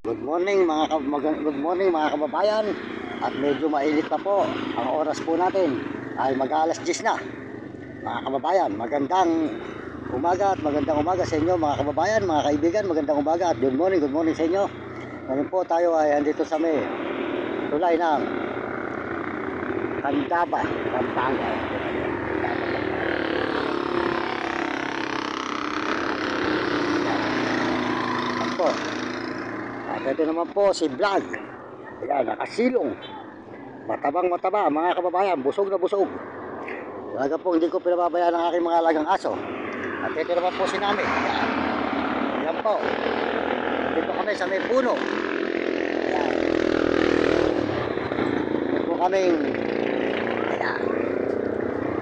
Good morning mga kababayan. At medyo mainit pa po. Ang oras po natin ay mag-alas 10 na. Mga kababayan, magandang umaga sa inyo mga kababayan, mga kaibigan, magandang umaga at good morning sa inyo. Ngayon po tayo ay andito sa may tulay ng Candaba, Pampanga. Yan po. At ito naman po si Vlog. Ayan, nakasilong. Mataba mga kababayan, busog na busog. Talaga po hindi ko pinababayaan ang aking mga alagang aso. At ito naman po si Nami. Ayan. Ayan po. Dito kami sa may puno. Ayan. Ito po kaming ayan.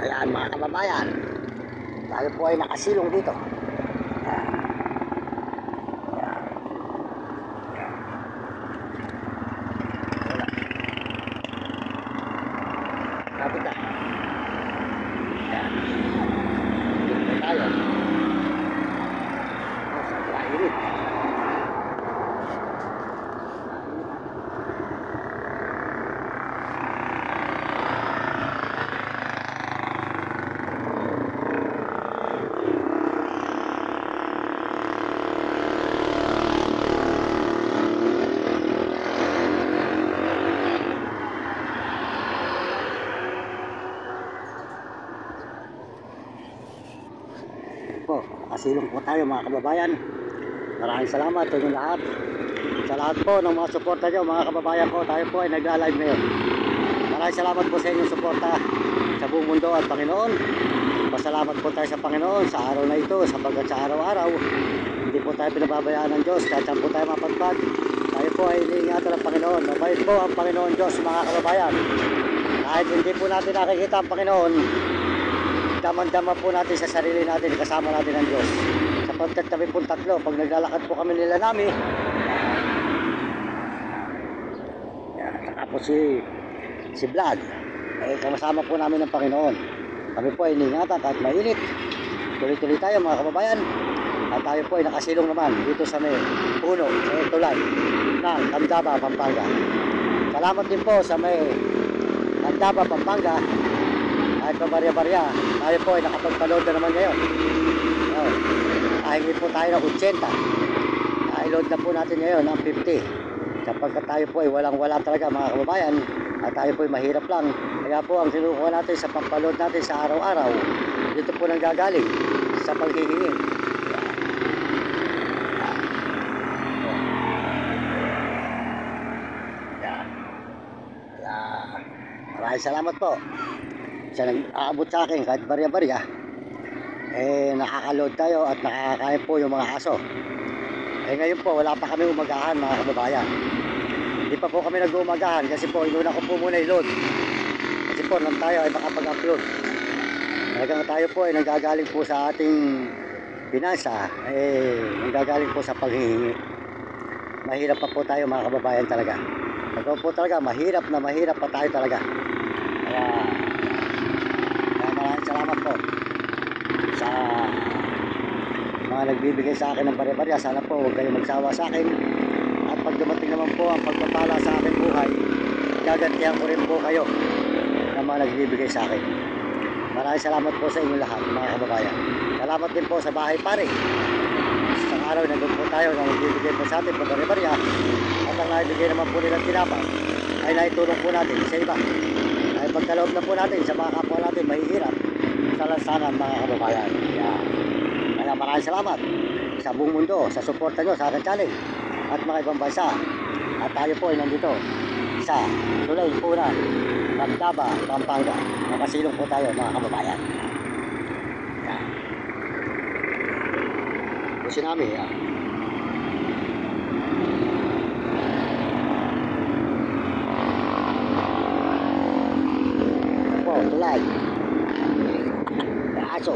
Ayan mga kababayan. Tayo po ay nakasilong dito. Ayan. Kapit na. Ayan. Dito tayo. Sa kainit. Po, kasilong po tayo mga kababayan. Maraming salamat sa inyo lahat. Sa lahat po ng mga suporta nyo mga kababayan ko. Tayo po ay nagla-live ngayon. Maraming salamat po sa inyong suporta sa buong mundo at Panginoon. Pasalamat po tayo sa Panginoon sa araw na ito, sapagkat sa araw-araw hindi po tayo pinababayaan ng Diyos. Kahit saan po tayo mapadpad, tayo po ay iniingatan ng Panginoon. Mabait po ang Panginoon Diyos mga kababayan. Kahit hindi po natin nakikita ang Panginoon, daman-dama po natin sa sarili natin, kasama natin ang Diyos. Sapagkat kami po tatlo, pag naglalakad po kami nila namin, saka po si Vlog, kasama po namin ng Panginoon. Kami po ay iningatan kahit mainit. Tuloy-tuloy tayo mga kababayan. At tayo po ay nakasilong naman dito sa may puno, sa may tulay ng Candaba, Pampanga. Salamat din po sa may Candaba, Pampanga. Kahit pa barya-barya, tayo po ay nakapagpa-load na naman ngayon. Kahingi po tayo ng 80. I-load na po natin ngayon ng 50. Sapagkat tayo po ay walang-wala talaga mga kababayan. At tayo po ay mahirap lang. Kaya po ang sinukuha natin sa pagpa-load natin sa araw-araw, dito po nang gagaling sa paghihingi. Maraming salamat po sa nag-aabot sa akin kahit barya-barya. Nakaka-load tayo at nakakakain po yung mga aso. Ngayon po wala pa kami umagahan mga kababayan. Hindi pa po kami nag-umagahan kasi po inuna ko po muna i-load. Kasi po nang tayo ay makapag-upload. Talagang tayo po ay nanggagaling po sa ating pinansa, nanggagaling po sa paghihingi. Mahirap pa po tayo mga kababayan talaga. Ito po talaga, mahirap pa tayo talaga. Kaya maraming salamat po sa mga nagbibigay sa akin ng barya-barya. Sana po huwag kayong magsawa sa akin. At pag dumating naman po ang pagpapala sa aking buhay, gagantihan ko rin po kayo ng mga nagbibigay sa akin. Maraming salamat po sa inyo lahat mga kababayan. Salamat din po sa bahay pare. Isang araw nandun po tayo na nagbibigay po sa atin ng barya-barya. At ang naibigay naman po nilang tinapay ay naitulong po natin sa iba. Ay pagkaloob na po natin sa mga kapwa natin mahihirap sa lansangan mga kababayan. Kaya maraming salamat sa buong mundo sa suporta nyo sa aking channel at mga ibang bansa. At tayo po ay nandito sa tulay po na Candaba, Pampanga. Nakasilong po tayo mga kababayan. Kasi namin po, tulay aso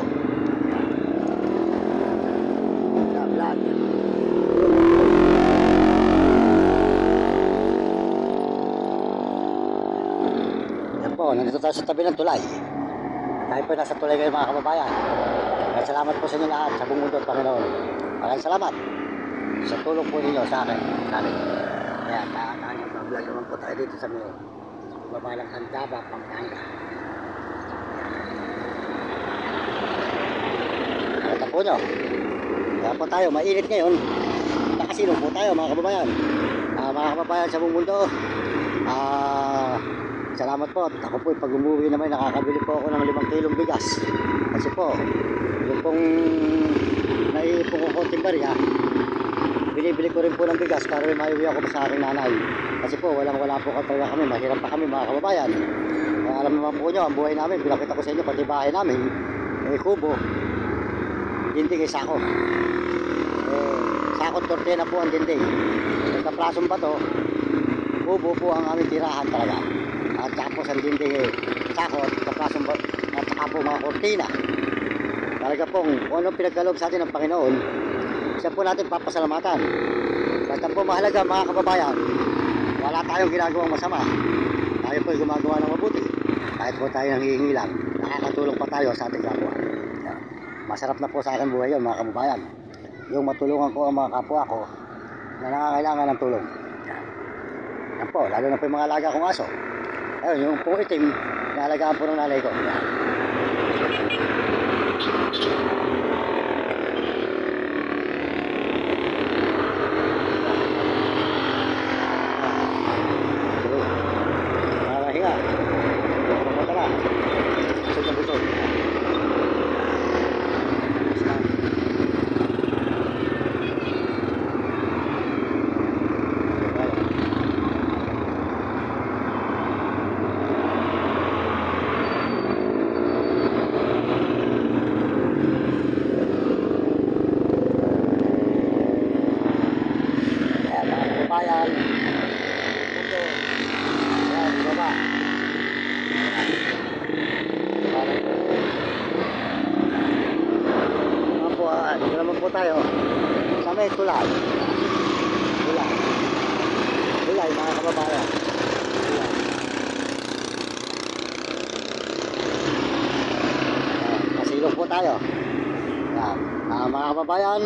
Vlog. Yan po, nandito tayo sa tabi ng tulay. Tayo po nasa tulay kayo mga kababayan. Salamat po sa inyo lahat sa buong mundo at Panginoon. Maraming salamat. sa tulong po ninyo sa akin. Kaya nag-vlog naman po tayo dito sa may babalang Andaba, Pampanga. Nakita po nyo. Kaya po tayo, mainit ngayon. Nakasilong po tayo mga kababayan. Mga kababayan sa buong mundo. Salamat po. Ako po pag umuwi naman nakakabili po ako ng 5 kilong bigas. Kasi po, yung pong naiipong ko konting barya, binibili ko rin po ng bigas para may maiuwi ako sa aking nanay. Kasi po, wala po talaga kami. Mahirap pa kami mga kababayan. Kaya alam naman po nyo, ang buhay namin, pinakita ko sa inyo, pati bahay namin, kubo, dinding sako. Sakot torte na po ang dinding. Nagka-plasong ba to, kubo po ang aming tirahan talaga. At tapos ang dinding sakot, nagka-plasong ba, at saka po mga kortina. Talaga pong kung anong pinagkaloob sa atin ng Panginoon, siya po natin papasalamatan. Basta po mahalaga mga kababayan, wala tayong ginagawang masama. Tayo po gumagawa ng mabuti. Kahit po tayo nanghihingi lang, nakakatulong pa tayo sa ating kapwa. Masarap na po sa akin buhay yun mga kababayan. Yung matulungan ko ang mga kapwa ko na nangangailangan ng tulong. Yan po, lalo na po yung mga alaga kong aso. Ayun, yung pong itim, naalagaan po ng nanay ko. Yan. Hinga. Pumunta na. Busog na busog. Bayan. Ayan, baba. Dito naman po tayo sa may tulay. Tulay mga kababayan. Masilong po tayo. Ayan, mga kababayan,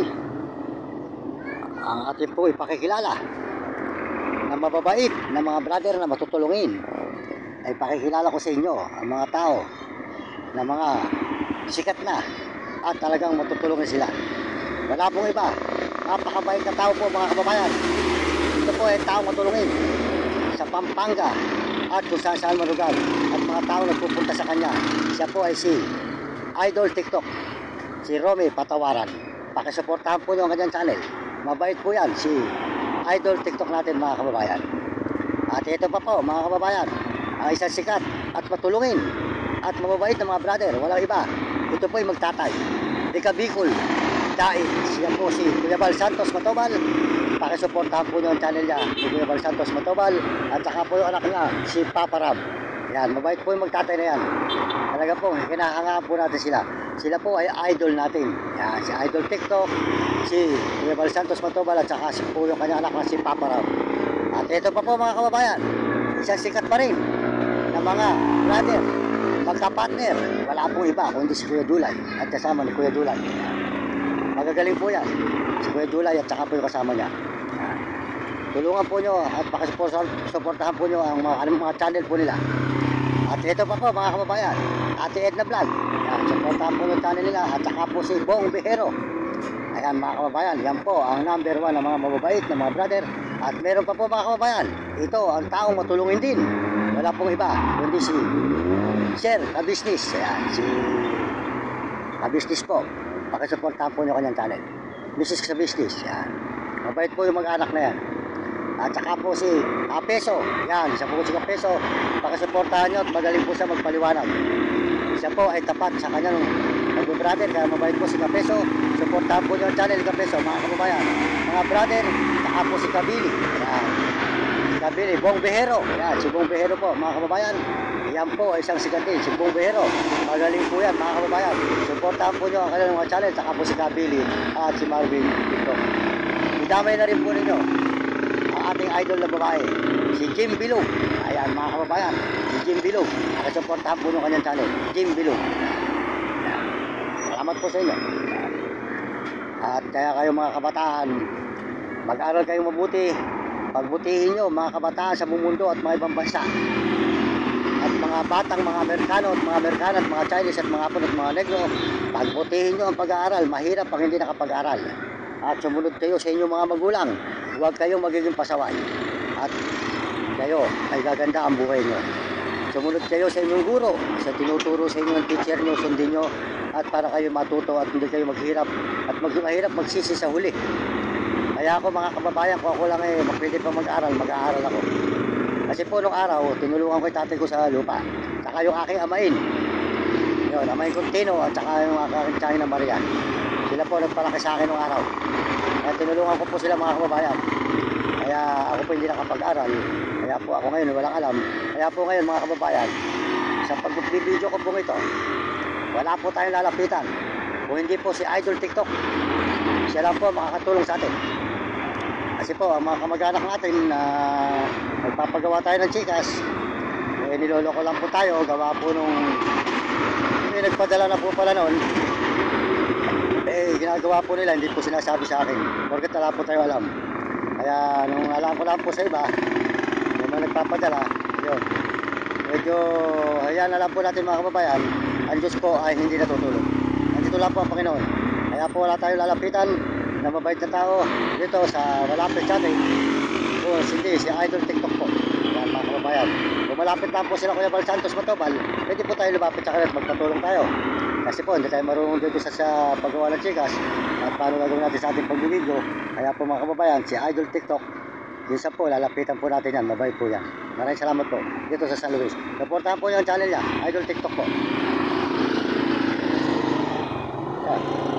ang ating po ipakikilala na mababait na mga brother na matutulungin. Ay pakikilala ko sa inyo ang mga tao na mga sikat na at talagang matutulungin sila. Wala pong iba. Napakabait na tao po mga kababayan. Ito po ay tao matulungin sa Pampanga at kung saan man lugar. At mga tao nagpupunta sa kanya. Siya po ay si Idol TikTok, si Romy Patawaran. Pakisuportahan po nyo ang kanyang channel. Mabait po yan, si Idol TikTok natin mga kababayan. At ito pa po mga kababayan, ang isang sikat at matulungin at mababait na mga brother, walang iba. Ito po ay magtatay Ika Bicol Dait. Siya po si Kuya Bal Santos Matobal. Pakisuportahan po nyo ang channel niya, si Kuya Bal Santos Matobal. At saka po yung anak niya, si Papa Rab. Yan, mabait po yung magtatay na yan. Talaga po, kinahangaan po natin sila. Sila po ay idol natin. Yan, si Idol TikTok, si Kuya Bal Santos Matobal, at saka po yung kanyang anak na si Papa Rab. At ito pa po mga kababayan, isang sikat pa rin na mga brother, magka-partner. Wala pong iba kundi si Kuya Dulay at kasama ni Kuya Dulay. Magagaling po yan, si Kuya Dulay at saka po yung kasama niya. Tulungan po nyo at pakisuportahan po nyo ang mga channel po nila. At ito pa po mga kababayan, Ate Edna Vlog. Yan, supportahan po yung channel nila. At saka po si Bong Bihero. Ayan mga kababayan, yan po ang number 1 ng mga mababait na mga brother. At meron pa po mga kababayan, ito ang taong matulungin din. Wala pong iba kundi si Sir Ka-Business. Ayan, si Ka-Business po. Pakisuportahan po nyo kanyang channel, Mrs. Ka-Business. Ayan, mabait po yung mag-anak na yan. At saka po si Kapeso. Yan, siya po si Kapeso. Pakisuportahan nyo at magaling po siya magpaliwanag. Siya po ay tapat sa kanyang mag-brother, kaya mabait po si Kapeso. Suportahan po nyo ang channel ni Kapeso mga kababayan. Mga brother, saka po si Kabili. Yan, si Kabili, Bong Bihero. Yan, si Bong Bihero po mga kababayan. Yan po ay isang sikat din, si Bong Bihero. Magaling po yan mga kababayan. Suportahan po nyo ang kanilang mga channel. Saka po si Kabili at si Marvin dito. Idamay na rin po ninyo ating idol na babae, si Jim Bilog. Ayan mga kababayan, si Jim Bilog. Nakasuportahan po nung kanyang channel, Jim Bilog. Salamat po sa inyo. At kaya kayo mga kabataan, Mag-aral kayong mabuti. Pagbutihin nyo mga kabataan sa buong mundo at mga ibang bansa. At mga batang mga Amerikano at mga Amerikana at mga Chinese at mga Hapon at mga Negro, pagbutihin nyo ang pag-aaral. Mahirap pag hindi nakapag-aral. At sumunod kayo sa inyong mga magulang. Huwag kayong magiging pasaway. At kayo ay gaganda ang buhay nyo. Sumunod kayo sa inyong guro, sa tinuturo sa inyong teacher nyo, sundin nyo, at para kayo matuto at hindi kayo maghirap at mahirap magsisi sa huli. Kaya ako mga kababayan, kung ako lang pwede pa mag-aral, mag-aaral ako. Kasi po nung araw, tinulungan ko yung tatay ko sa lupa. Saka yung aking amain. Yun, amain kong Tino at saka yung aking tiyangin na Maria. Sila po nagpalaki sa akin nung araw. Kaya tinulungan ko po sila mga kababayan. Kaya ako po hindi nakapag-aral. Kaya po ako ngayon walang alam. Kaya po ngayon mga kababayan, sa pag-video ko po ito, wala po tayong lalapitan. Kung hindi po si Idol TikTok, siya lang po makakatulong sa atin. Kasi po ang mga kamag-anak natin na nagpapagawa tayo ng chikas, niloloko lang po tayo, gawa po nung nagpadala na po pala noon. Ginagawa po nila, hindi po sinasabi sa akin. Porket wala po tayo alam. Kaya nung alam ko lang po sa iba, yung mga nagpapadala, yun. Medyo hayaan na lang po natin mga kababayan, ang Diyos po ay hindi natutulog. Nandito lang po ang Panginoon. Kaya po wala tayong lalapitan na mabait na tao dito sa malapit sa atin. So, hindi, si Idol TikTok po. Yan mga kababayan. Kung malapit lang po sila Kuya Bal Santos Matobal, pwede po tayo lumapit sa kanila at magpatulong tayo. Kasi po, hindi tayo marunong dito sa paggawa ng chikas at paano gagawin natin sa ating pagbibideo. Kaya po mga kababayan, si Idol TikTok, minsan po, lalapitan po natin yan. Mabait po yan. Maraming salamat po dito sa San Luis. Reportahan po yung channel niya, Idol TikTok po. Yan.